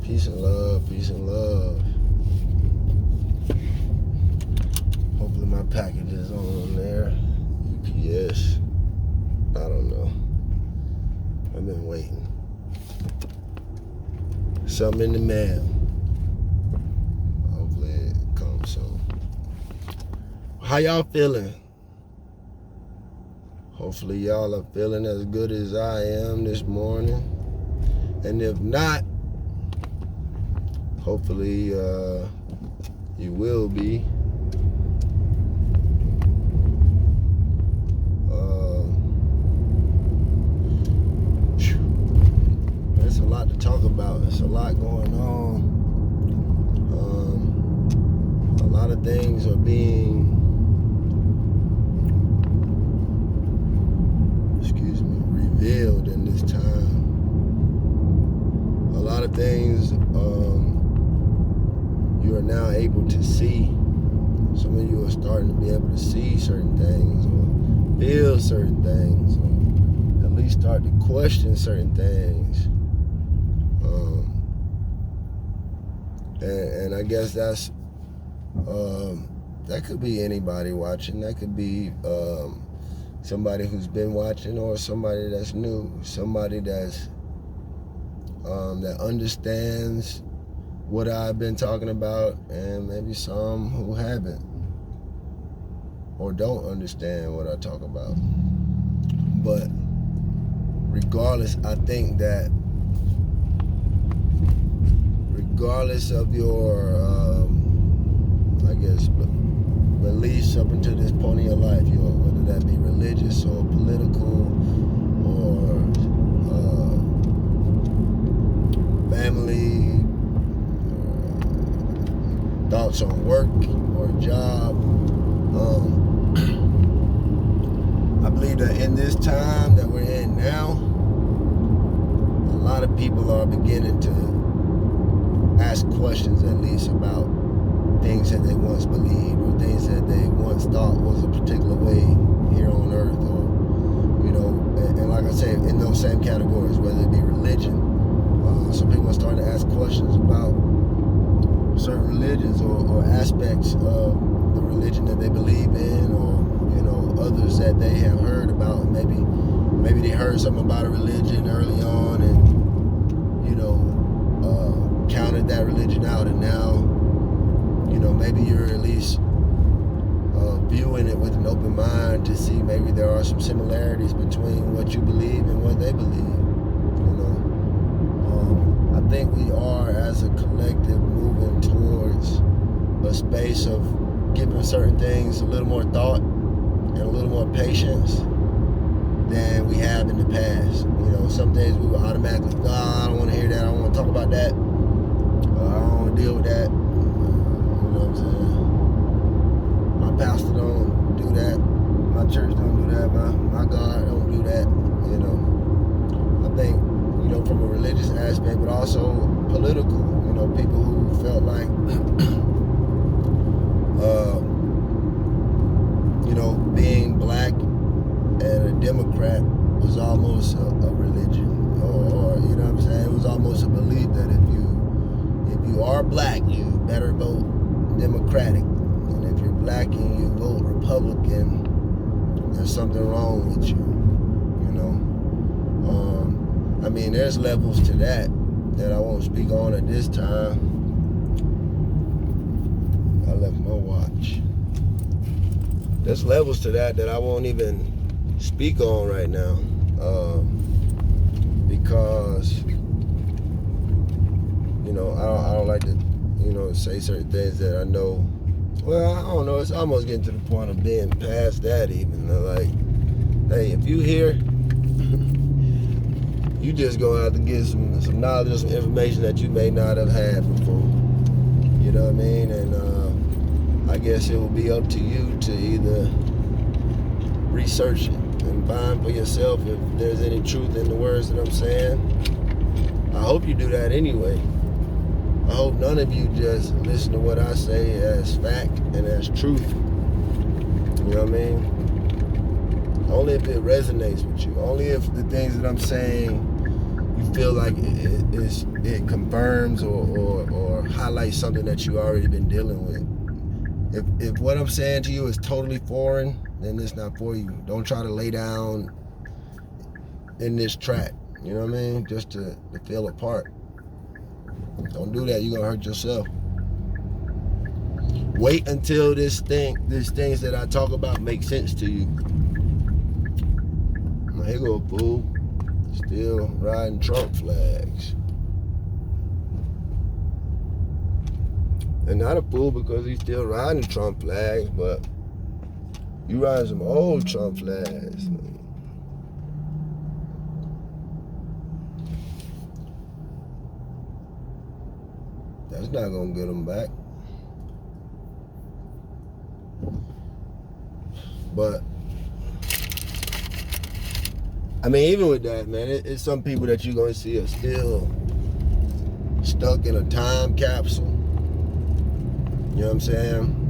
Peace and love, peace and love. Hopefully my package is on there. UPS. I don't know. I've been waiting. Something in the mail. Hopefully it comes soon. How y'all feeling? Hopefully y'all are feeling as good as I am this morning. And if not, hopefully you will be. There's a lot to talk about. There's a lot going on. A lot of things are being, revealed in this time. A lot of things you are now able to see. Some of you are starting to be able to see certain things or feel certain things, or at least start to question certain things. And I guess that's that could be anybody watching. That could be somebody who's been watching, or somebody that's new, somebody that's that understands what I've been talking about, and maybe some who haven't or don't understand what I talk about. But regardless, I think that regardless of your beliefs up until this point in your life, whether that be religious or political or family, thoughts on work or job, I believe that in this time that we're in now, a lot of people are beginning to ask questions, at least, about things that they once believed, or things that they once thought was a particular way here on earth, or and like I say, in those same categories, whether it be religion. Some people are starting to ask questions about certain religions or aspects of the religion that they believe in, or others that they have heard about. Maybe they heard something about a religion early on and counted that religion out, and now maybe you're at least viewing it with an open mind to see maybe there are some similarities between what you believe and what they believe. I think we are, as a collective, moving towards a space of giving certain things a little more thought and a little more patience than we have in the past. Some things we will automatically, I don't want to hear that, I don't want to talk about that, I don't want to deal with that. You know what I'm saying? My pastor don't do that, my church don't do that, my God don't do that. I think, from a religious aspect, but also political. People who felt like, being black and a Democrat was almost a religion, or you know what I'm saying? It was almost a belief that if you are black, you better vote Democratic, and if you're black and you vote Republican, there's something wrong with you. There's levels to that I won't speak on at this time. I left my watch. There's levels to that I won't even speak on right now, because I don't like to say certain things that I know. Well, I don't know. It's almost getting to the point of being past that even. Like, hey, if you hear, you just gonna have to get some knowledge or some information that you may not have had before. You know what I mean? And I guess it will be up to you to either research it and find for yourself if there's any truth in the words that I'm saying. I hope you do that anyway. I hope none of you just listen to what I say as fact and as truth. You know what I mean? Only if it resonates with you. Only if the things that I'm saying you feel like it confirms or highlights something that you already been dealing with. If what I'm saying to you is totally foreign, then it's not for you. Don't try to lay down in this track, you know what I mean? Just to feel apart. Don't do that, you're gonna hurt yourself. Wait until these things that I talk about make sense to you. Here go a fool, still riding Trump flags. And not a fool because he's still riding Trump flags, but you riding some old Trump flags. That's not gonna get them back. But I mean, even with that, man, it's some people that you're gonna see are still stuck in a time capsule. You know what I'm saying?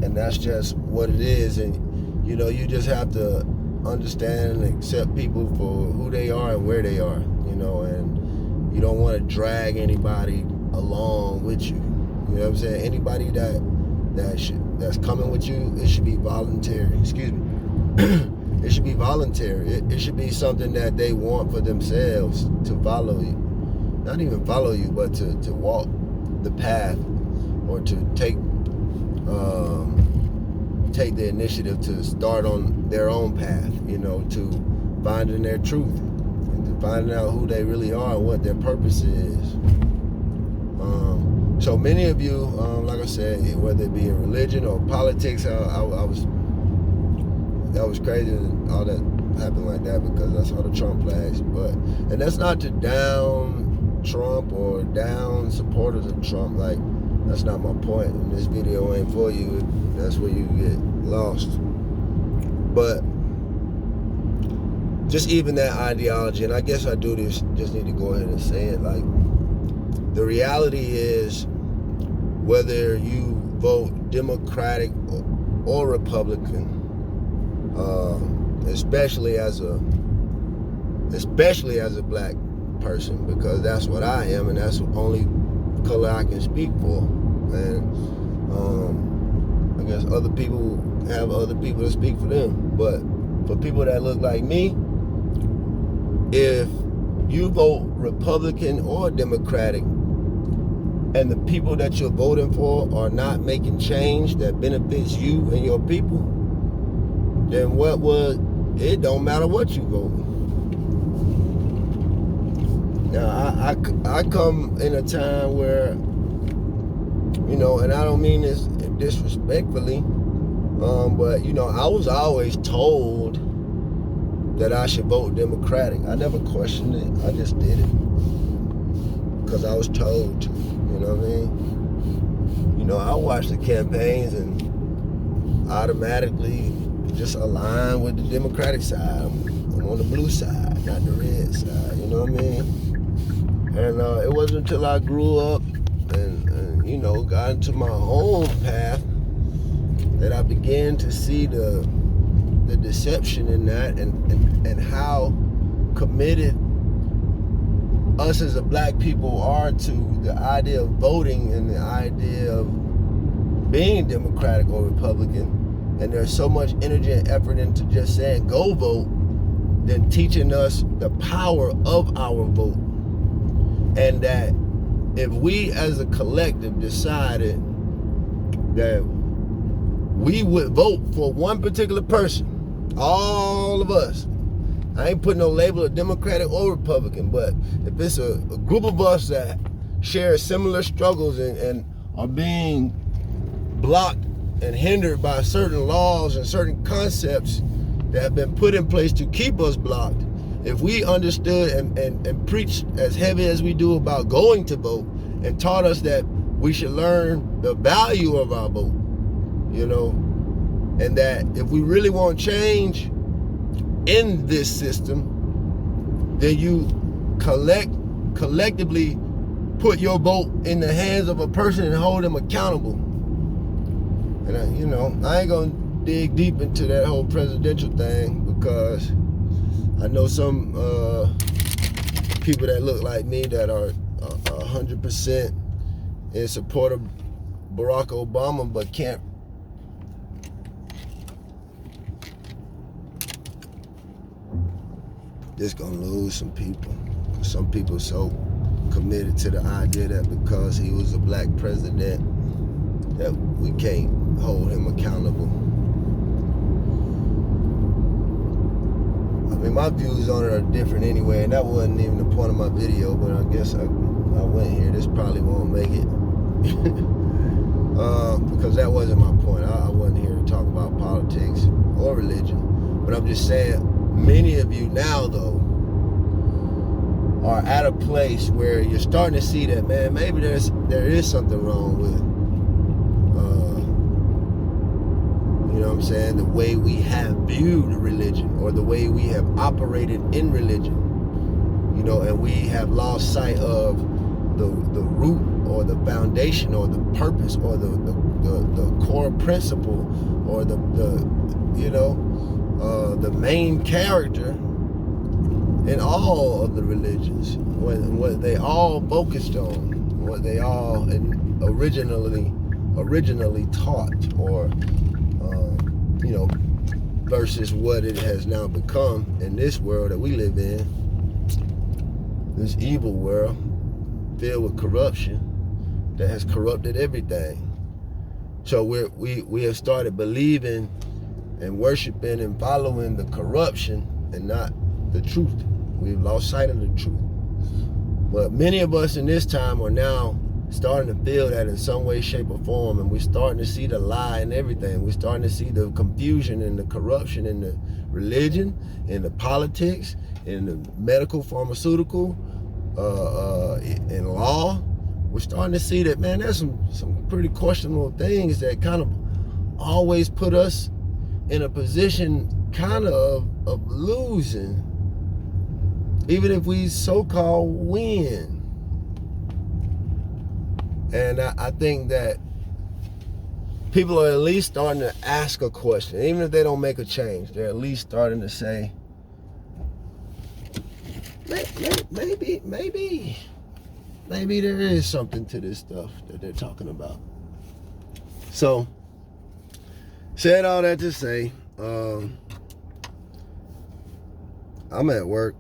And that's just what it is. And you know, you just have to understand and accept people for who they are and where they are. You know, and you don't want to drag anybody along with you. You know what I'm saying? Anybody that's coming with you, it should be voluntary. Excuse me. It should be voluntary. It should be something that they want for themselves to follow you. Not even follow you, but to walk the path, or to take the initiative to start on their own path, you know, to finding their truth and to finding out who they really are and what their purpose is. So many of you, like I said, whether it be in religion or politics, that was crazy that all that happened like that, because I saw the Trump flags. And that's not to down Trump or down supporters of Trump. Like, that's not my point. And this video ain't for you. That's where you get lost. But just even that ideology, and I guess I do this, just need to go ahead and say it, like, the reality is, whether you vote Democratic or Republican, especially as a black person, because that's what I am, and that's the only color I can speak for. And I guess other people have other people to speak for them. But for people that look like me, if you vote Republican or Democratic, and the people that you're voting for are not making change that benefits you and your people, then it don't matter what you vote. Now, I come in a time where, you know, and I don't mean this disrespectfully, but, you know, I was always told that I should vote Democratic. I never questioned it. I just did it because I was told to. You know what I mean? You know, I watch the campaigns and automatically just align with the Democratic side. I'm on the blue side, not the red side. You know what I mean? And it wasn't until I grew up and you know, got into my own path that I began to see the deception in that, and how committed us as a black people are to the idea of voting and the idea of being Democratic or Republican. And there's so much energy and effort into just saying go vote than teaching us the power of our vote. And that if we as a collective decided that we would vote for one particular person, all of us, I ain't putting no label of Democratic or Republican, but if it's a group of us that share similar struggles and are being blocked and hindered by certain laws and certain concepts that have been put in place to keep us blocked, if we understood and preached as heavy as we do about going to vote, and taught us that we should learn the value of our vote, you know, and that if we really want change in this system, then you collectively put your vote in the hands of a person and hold them accountable. And I ain't gonna dig deep into that whole presidential thing, because I know some people that look like me that are 100% in support of Barack Obama, but can't just gonna lose some people. Some people so committed to the idea that because he was a black president that we can't hold him accountable. I mean, my views on it are different anyway, and that wasn't even the point of my video, but I guess I went here. This probably won't make it. Because that wasn't my point. I wasn't here to talk about politics or religion. But I'm just saying, many of you now, though, are at a place where you're starting to see that, man, maybe there is something wrong with, you know what I'm saying, the way we have viewed religion or the way we have operated in religion, you know, and we have lost sight of the root or the foundation or the purpose or the core principle or the main character in all of the religions, what they all focused on, what they all originally taught, or you know, versus what it has now become in this world that we live in, this evil world filled with corruption that has corrupted everything. So we have started believing and worshiping and following the corruption and not the truth. We've lost sight of the truth. But many of us in this time are now starting to feel that in some way, shape, or form, and we're starting to see the lie in everything. We're starting to see the confusion and the corruption in the religion, in the politics, in the medical, pharmaceutical, in law. We're starting to see that, man, there's some pretty questionable things that kind of always put us in a position kind of losing, even if we so-called win. And I think that people are at least starting to ask a question. Even if they don't make a change, they're at least starting to say, maybe there is something to this stuff that they're talking about. So, said all that to say, I'm at work,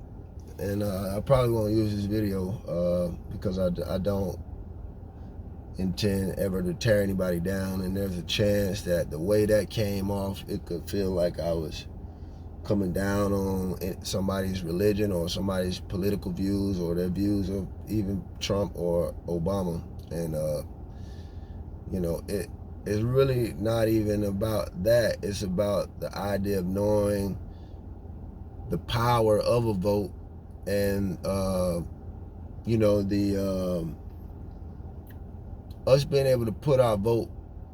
and I probably won't use this video because I don't intend ever to tear anybody down, and there's a chance that the way that came off, it could feel like I was coming down on somebody's religion or somebody's political views or their views of even Trump or Obama. And you know, it's really not even about that. It's about the idea of knowing the power of a vote, and you know, the us being able to put our vote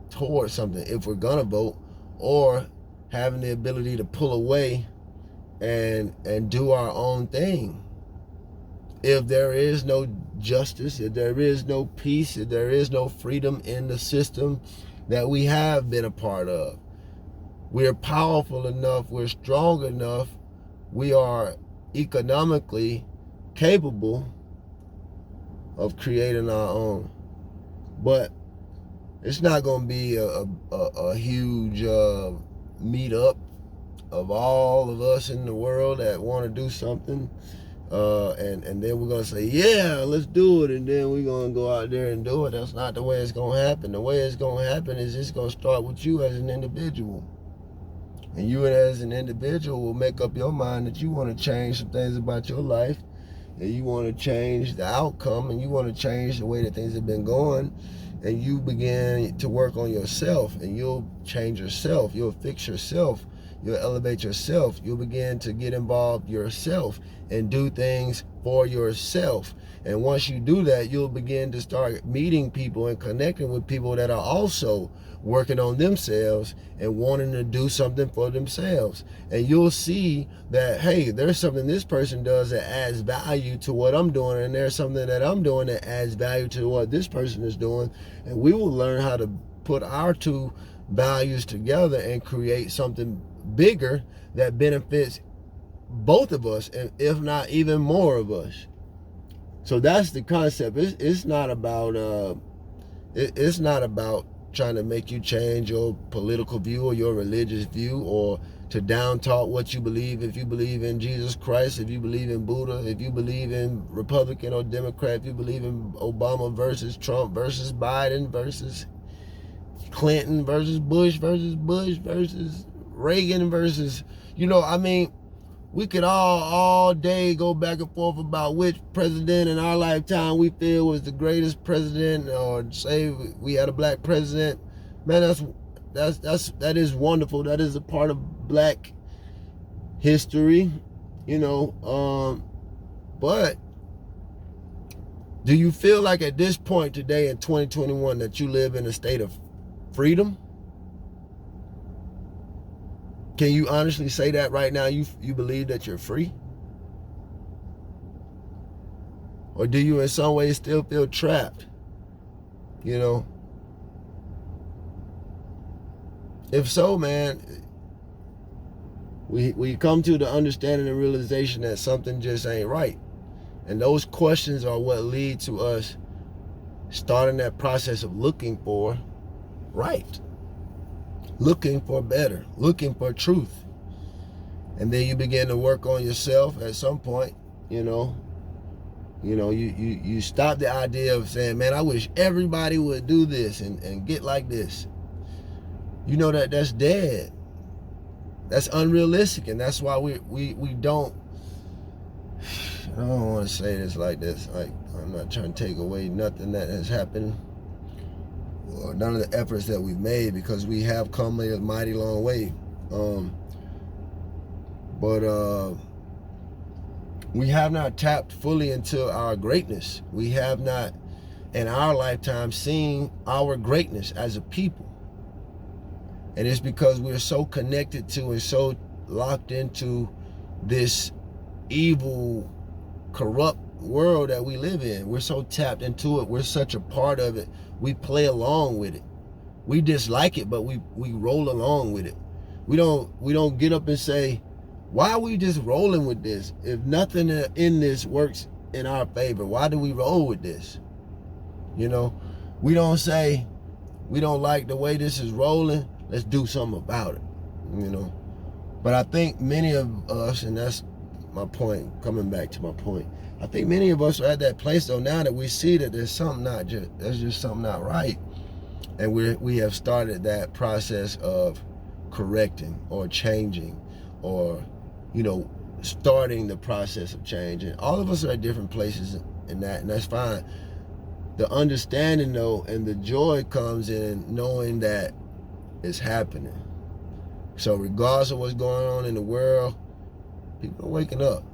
towards something if we're gonna vote, or having the ability to pull away and do our own thing. If there is no justice, if there is no peace, if there is no freedom in the system that we have been a part of, we're powerful enough, we're strong enough, we are economically capable of creating our own. But it's not going to be a huge meetup of all of us in the world that want to do something, and then we're going to say, yeah, let's do it, and then we're going to go out there and do it. That's not the way it's going to happen. The way it's going to happen is it's going to start with you as an individual. And you as an individual will make up your mind that you want to change some things about your life, and you want to change the outcome, and you want to change the way that things have been going, and you begin to work on yourself, and you'll change yourself, you'll fix yourself, you'll elevate yourself, you'll begin to get involved yourself and do things for yourself. And once you do that, you'll begin to start meeting people and connecting with people that are also working on themselves and wanting to do something for themselves. And you'll see that, hey, there's something this person does that adds value to what I'm doing, and there's something that I'm doing that adds value to what this person is doing. And we will learn how to put our two values together and create something bigger that benefits both of us, and if not even more of us. So that's the concept. It's not about it's not about trying to make you change your political view or your religious view, or to down talk what you believe. If you believe in Jesus Christ, if you believe in Buddha, if you believe in Republican or Democrat, if you believe in Obama versus Trump versus Biden versus Clinton versus Bush versus Reagan versus, I mean, we could all day go back and forth about which president in our lifetime we feel was the greatest president, or say we had a black president. Man, that is wonderful. That is a part of black history, but do you feel like at this point today in 2021 that you live in a state of freedom? Can you honestly say that right now you believe that you're free? Or do you in some ways still feel trapped? If so, man, we come to the understanding and realization that something just ain't right. And those questions are what lead to us starting that process of looking for right, looking for better, looking for truth. And then you begin to work on yourself at some point, you stop the idea of saying, man, I wish everybody would do this and get like this. That's dead. That's unrealistic, and that's why we don't. I don't want to say this like this. Like, I'm not trying to take away nothing that has happened, or none of the efforts that we've made, because we have come a mighty long way. But we have not tapped fully into our greatness. We have not, in our lifetime, seen our greatness as a people. And it's because we're so connected to and so locked into this evil, corrupt world that we live in. We're so tapped into it. We're such a part of it. We play along with it. We dislike it, but we roll along with it. We don't get up and say, why are we just rolling with this? If nothing in this works in our favor, why do we roll with this? We don't say, we don't like the way this is rolling, let's do something about it. But I think many of us, and that's my point, coming back to my point, I think many of us are at that place though now that we see that there's just something not right. And we have started that process of correcting or changing, or starting the process of change. And all of us are at different places in that, and that's fine. The understanding though, and the joy comes in knowing that it's happening. So regardless of what's going on in the world, people are waking up.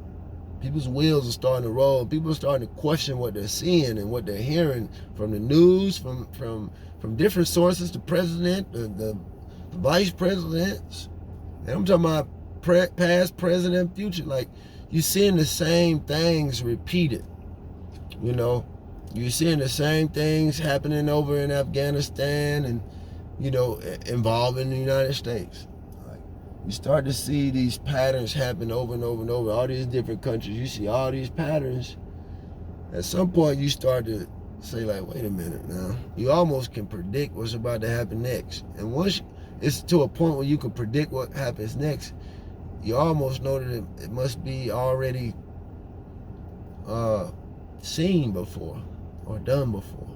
People's wheels are starting to roll. People are starting to question what they're seeing and what they're hearing from the news, from different sources, the president, the vice presidents. And I'm talking about past, present, and future. Like, you're seeing the same things repeated. You're seeing the same things happening over in Afghanistan and, involving the United States. Like, you start to see these patterns happen over and over and over. All these different countries, you see all these patterns. At some point, you start to say, like, wait a minute now. You almost can predict what's about to happen next. And once it's to a point where you can predict what happens next, you almost know that it must be already seen before or done before.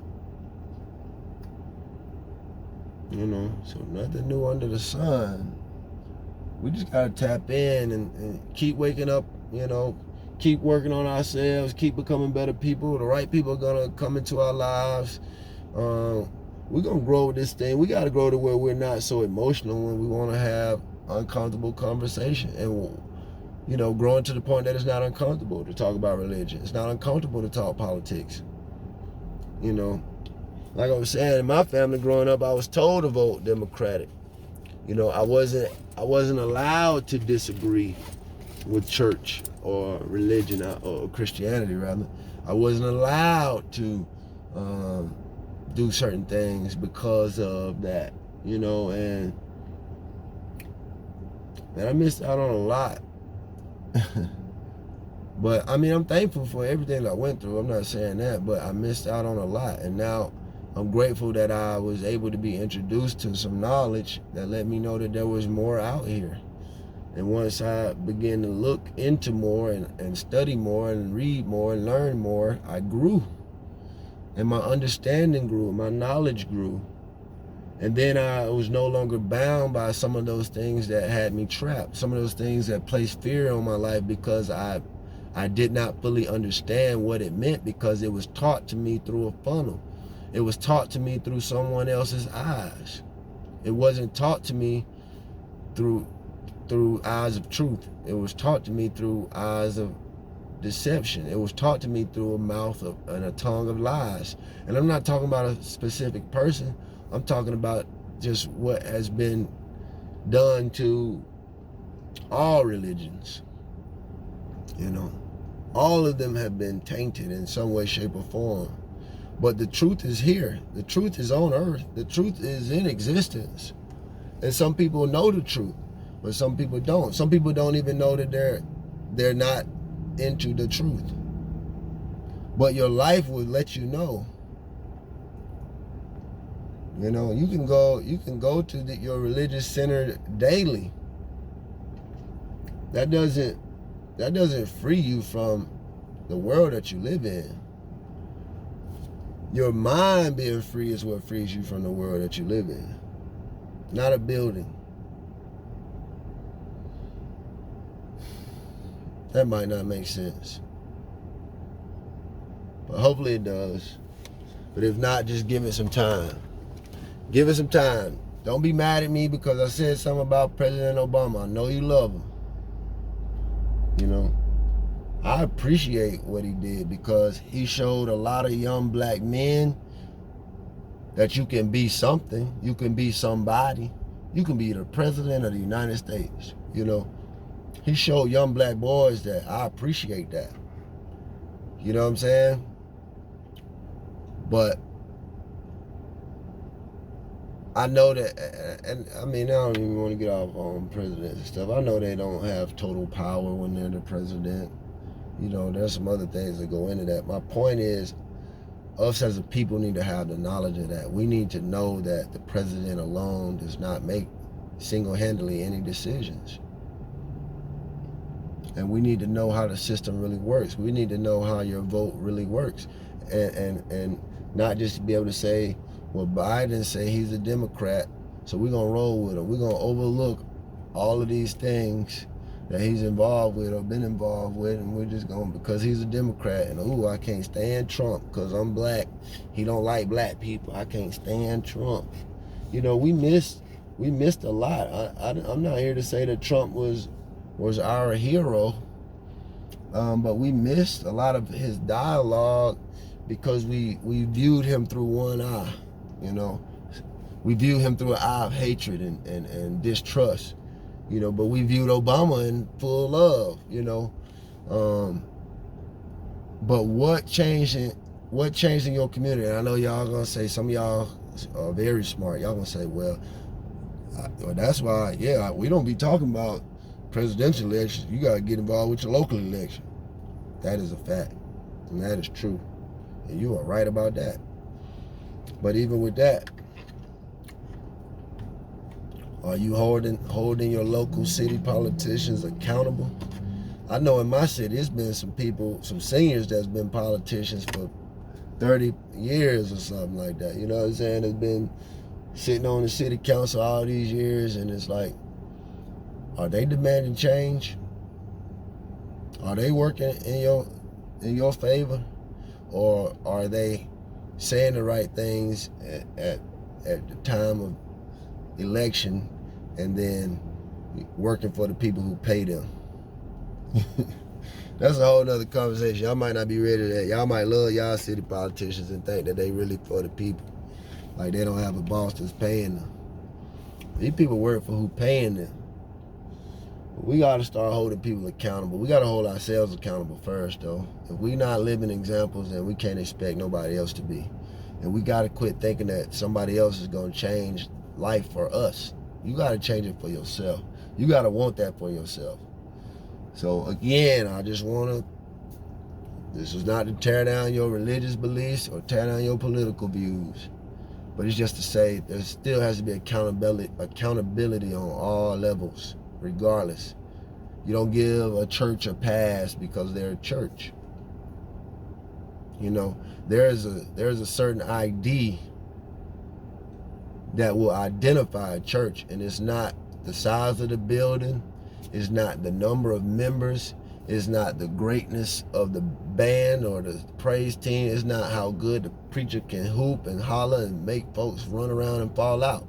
So nothing new under the sun. We just gotta tap in and keep waking up, keep working on ourselves, keep becoming better people. The right people are gonna come into our lives. We're gonna grow with this thing. We gotta grow to where we're not so emotional when we wanna have uncomfortable conversation, and growing to the point that it's not uncomfortable to talk about religion. It's not uncomfortable to talk politics. Like I was saying, in my family growing up, I was told to vote Democratic. I wasn't allowed to disagree with church or religion, or Christianity rather. I wasn't allowed to do certain things because of that, and Man, I missed out on a lot. But I mean, I'm thankful for everything I went through. I'm not saying that, but I missed out on a lot. And now I'm grateful that I was able to be introduced to some knowledge that let me know that there was more out here. And once I began to look into more and study more and read more and learn more, I grew. And my understanding grew, my knowledge grew. And then I was no longer bound by some of those things that had me trapped, some of those things that placed fear on my life because I did not fully understand what it meant, because it was taught to me through a funnel. It was taught to me through someone else's eyes. It wasn't taught to me through eyes of truth. It was taught to me through eyes of deception. It was taught to me through a mouth and a tongue of lies. And I'm not talking about a specific person. I'm talking about just what has been done to all religions. You know, all of them have been tainted in some way, shape, or form. But the truth is here. The truth is on earth. The truth is in existence. And some people know the truth, but some people don't. Some people don't even know that they're not into the truth. But your life will let you know. You know, you can go to your religious center daily. That doesn't free you from the world that you live in. Your mind being free is what frees you from the world that you live in, not a building. That might not make sense, but hopefully it does. But if not, just give it some time. Give it some time. Don't be mad at me because I said something about President Obama. I know you love him. You know, I appreciate what he did because he showed a lot of young black men that you can be something. You can be somebody. You can be the president of the United States. You know, he showed young black boys that. I appreciate that. You know what I'm saying? But I know that, and I mean, I don't even want to get off on presidents and stuff. I know they don't have total power when they're the president. You know, there's some other things that go into that. My point is, us as a people need to have the knowledge of that. We need to know that the president alone does not make single-handedly any decisions. And we need to know how the system really works. We need to know how your vote really works. And not just be able to say, well, Biden say he's a Democrat, so we're going to roll with him. We're going to overlook all of these things that he's involved with or been involved with, and we're just going, because he's a Democrat, and ooh, I can't stand Trump because I'm black. He don't like black people. I can't stand Trump. You know, we missed a lot. I'm not here to say that Trump was our hero, but we missed a lot of his dialogue because we viewed him through one eye. You know, we view him through an eye of hatred and distrust, you know, but we viewed Obama in full love, you know. But what changed in your community? And I know y'all gonna say, some of y'all are very smart. Y'all gonna say, well, that's why, yeah, we don't be talking about presidential elections. You gotta get involved with your local election. That is a fact, and that is true. And you are right about that. But even with that, are you holding your local city politicians accountable? I know in my city, it's been some people, some seniors that's been politicians for 30 years or something like that. You know what I'm saying? They've been sitting on the city council all these years, and it's like, are they demanding change? Are they working in your favor? Or are they saying the right things at the time of election and then working for the people who pay them? That's a whole nother conversation. Y'all might not be ready to that. Y'all might love y'all city politicians and think that they really for the people. Like they don't have a boss that's paying them. These people work for who paying them. We got to start holding people accountable. We got to hold ourselves accountable first, though. If we not living examples, then we can't expect nobody else to be. And we got to quit thinking that somebody else is going to change life for us. You got to change it for yourself. You got to want that for yourself. So again, I just want to, this is not to tear down your religious beliefs or tear down your political views, but it's just to say there still has to be accountability on all levels, regardless. You don't give a church a pass because they're a church. You know, there's a certain ID that will identify a church, and it's not the size of the building, it's not the number of members, it's not the greatness of the band or the praise team, it's not how good the preacher can hoop and holler and make folks run around and fall out.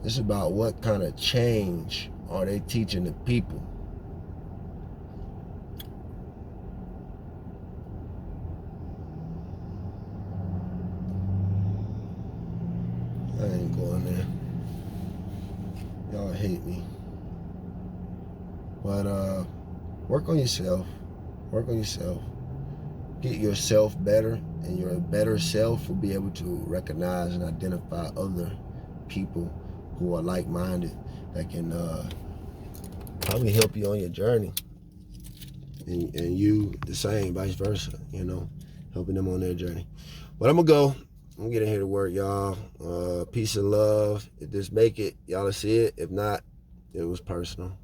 It's about what kind of change are they teaching the people. I ain't going there. Y'all hate me. But work on yourself. Work on yourself. Get yourself better, and your better self will be able to recognize and identify other people who are like-minded that can probably help you on your journey. And you the same, vice versa, you know, helping them on their journey. But I'm gonna go. I'm getting here to work, y'all. Peace and love. If this make it, y'all will see it. If not, it was personal.